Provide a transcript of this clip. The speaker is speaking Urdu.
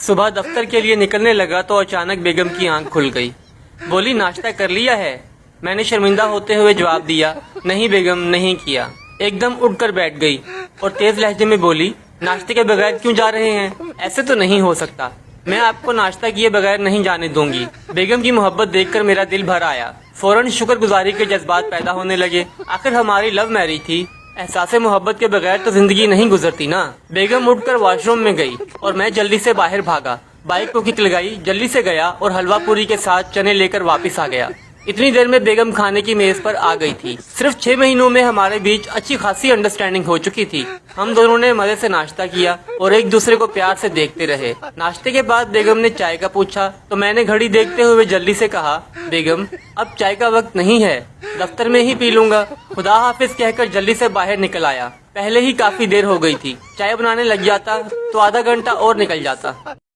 صبح دفتر کے لیے نکلنے لگا تو اچانک بیگم کی آنکھ کھل گئی. بولی ناشتہ کر لیا ہے؟ میں نے شرمندہ ہوتے ہوئے جواب دیا نہیں بیگم نہیں کیا. ایک دم اٹھ کر بیٹھ گئی اور تیز لہجے میں بولی ناشتے کے بغیر کیوں جا رہے ہیں؟ ایسے تو نہیں ہو سکتا، میں آپ کو ناشتہ کیے بغیر نہیں جانے دوں گی. بیگم کی محبت دیکھ کر میرا دل بھر آیا. فوراً شکر گزاری کے جذبات پیدا ہونے لگے. آخر ہماری لو میرج تھی، احساس محبت کے بغیر تو زندگی نہیں گزرتی نا. بیگم اٹھ کر واش روم میں گئی اور میں جلدی سے باہر بھاگا. بائک کو کک لگائی، جلدی سے گیا اور حلوہ پوری کے ساتھ چنے لے کر واپس آ گیا. اتنی دیر میں بیگم کھانے کی میز پر آ گئی تھی. صرف 6 مہینوں میں ہمارے بیچ اچھی خاصی انڈرسٹینڈنگ ہو چکی تھی. ہم دونوں نے مزے سے ناشتہ کیا اور ایک دوسرے کو پیار سے دیکھتے رہے. ناشتے کے بعد بیگم نے چائے کا پوچھا تو میں نے گھڑی دیکھتے ہوئے جلدی سے کہا بیگم اب چائے کا وقت نہیں ہے، دفتر میں ہی پی لوں گا. خدا حافظ کہہ کر جلدی سے باہر نکل آیا. پہلے ہی کافی دیر ہو گئی تھی، چائے بنانے لگ جاتا تو آدھا گھنٹہ اور نکل جاتا.